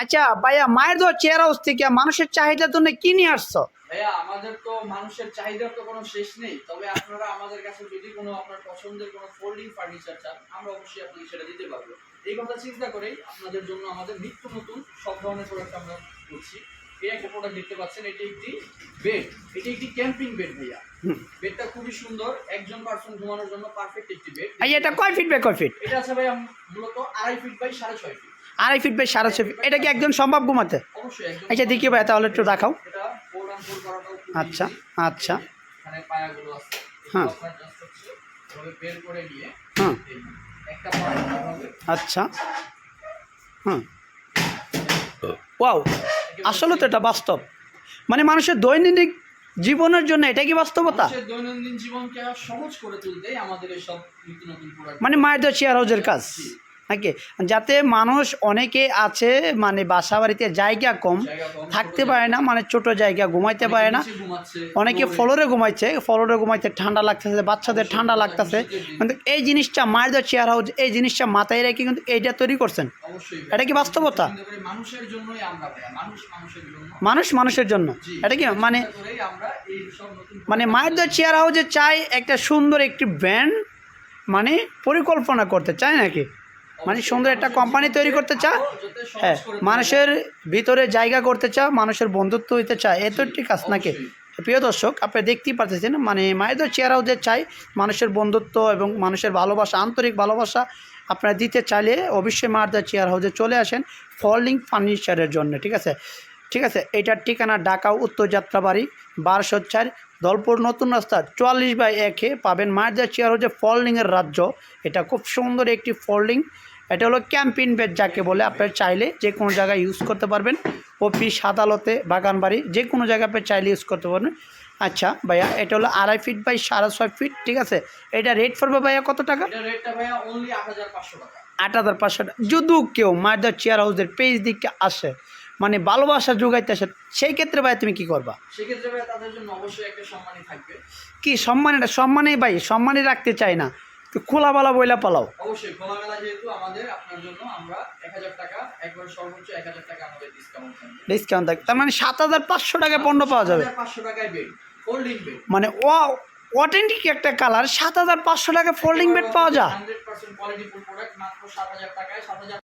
আচ্ছা ভাইয়া, মায়ের দোয়া চেয়ার হাউস থেকে মানুষের চাহিদার জন্য কি নিয়ে আসছো? ভাইয়া আমাদের তো মানুষের চাহিদার তো কোনো শেষ নেই, তবে আপনারা আমাদের কাছে যদি কোনো আপনার পছন্দের কোনো ফোল্ডিং ফার্নিচার চান, আমরা অবশ্যই আপনাকে সেটা দিতে পারবো। এই কথা চিন্তা করেই আপনাদের জন্য আমাদের নিত্য নতুন সব ধরনের প্রোডাক্ট আমরা করছি। এই একটা প্রোডাক্ট দেখতে পাচ্ছেন, এটি একটি বেড, এটি একটি ক্যাম্পিং বেড ভাইয়া। বেডটা খুবই সুন্দর, একজন পারসন ঘুমানোর জন্য পারফেক্ট একটি বেড। এটা কয় ফিট বাই কয় ফিট? এটা আছে ভাইয়া মূলত 2.5 feet by 6.5 feet. 2.5 feet by 6.5 feet. এটা কি একদম সম্ভব ঘুমাতে? অবশ্যই একদম। আচ্ছা দেখি ভাইয়া, তাহলে একটু দেখাও। এটা 4x4 করাটাও খুব আচ্ছা ইজি। আচ্ছা। এখানে পায়াগুলো আছে, হ্যাঁ। আপনার জাস্ট হচ্ছে এভাবে বের করে নিয়ে হুম। এই একটা পায়া হবে। আচ্ছা। হুম। ওয়াও, আসলে তো এটা বাস্তব, মানে মানুষের দৈনন্দিন জীবনের জন্য এটা কি বাস্তবতা? মানুষের দৈনন্দিন জীবনকে সহজ করে তুলতেই আমাদের এই সব নিত্য নতুন প্রোডাক্ট। মানে মায়ের দোয়া চেয়ার হাউসের কাজ নাকি? যাতে মানুষ অনেকে আছে মানে বাসা বাড়িতে জায়গা কম, থাকতে পারে না, মানে ছোট জায়গা ঘুমাইতে পারে না, অনেকে ফ্লোরে ঘুমাইতে ঠান্ডা লাগতেছে, বাচ্চাদের ঠান্ডা লাগতেছে, কিন্তু এই জিনিসটা মায়ের দোয়া চেয়ার হাউস এই জিনিসটা মাথায় রেখে কিন্তু এইটা তৈরি করছেন। এটা কি বাস্তবতা? মানুষের জন্যই আমরা ভাইয়া, মানুষের জন্য, মানুষ মানুষের জন্য। এটা কি মানে আমরা এই সব নতুন মানে মায়ের দোয়া চেয়ার হাউসে চাই একটা সুন্দর একটি ব্র্যান্ড মানে পরিকল্পনা করতে চায় নাকি, মানে সুন্দর একটা কোম্পানি তৈরি করতে চায়, হ্যাঁ, মানুষের ভিতরে জায়গা করতে চায়, মানুষের বন্ধুত্ব হইতে চায়, এ তো ঠিক আছে নাকি? প্রিয় দর্শক, আপনি দেখতেই পাচ্ছেন মানে মায়ের দোয়া চেয়ার হাউসে চাই মানুষের বন্ধুত্ব এবং মানুষের ভালোবাসা, আন্তরিক ভালোবাসা আপনারা দিতে চাইলে অবশ্যই মায়ের দোয়া চেয়ার হাউসে চলে আসেন ফোল্ডিং ফার্নিচারের জন্য। ঠিক আছে, ঠিক আছে। এটার ঠিকানা ঢাকা উত্তর যাত্রাবাড়ি 1204 দলপুর নতুন রাস্তা 44/1-এ পাবেন মায়ের দোয়া চেয়ার হাউসে ফোল্ডিংয়ের রাজ্য। এটা খুব সুন্দর একটি ফোল্ডিং, এটা হলো ক্যাম্পিং বেড যাকে বলে। আপনারা চাইলে যে কোনো জায়গায় ইউজ করতে পারবেন, অফিস, আদালতে, বাগানবাড়ি, যে কোনো জায়গায় আপনি চাইলে ইউজ করতে পারবেন। আচ্ছা ভাইয়া, এটা হলো 2.5 ফিট বাই 6.5 ফিট। ঠিক আছে, এটা রেট পড়বে ভাইয়া কত টাকা? এটা রেটটা ভাইয়া অনলি 8500 টাকা। 8500 টাকা। যদি কেউ মায়ের দোয়া চেয়ার হাউসের পেজ দিকে আসে, মানে ভালোবাসা যোগাইতে আসে, সেই ক্ষেত্রে ভাই তুমি কি করবা? সেক্ষেত্রে ভাইয়া তাদের জন্য অবশ্যই একটা সম্মানই থাকবে। কি সম্মান? এটা সম্মানই ভাই, সম্মানই রাখতে চাই না তো খোলাবালা বইলা পালাও। অবশ্যই খোলামেলা, যেহেতু আমাদের আপনার জন্য আমরা 1000 টাকা, একবার সর্বোচ্চ 1000 টাকা আমাদের ডিসকাউন্ট থাকে, তার মানে 7500 টাকায় পণ্য পাওয়া যাবে। 500 টাকায় বেড, ফোল্ডিং বেড, মানে অথেন্টিক একটা কালার, 7500 টাকায় ফোল্ডিং বেড পাওয়া যায়। 100% কোয়ালিটি ফুল প্রোডাক্ট মাত্র 7000 টাকায়। 7000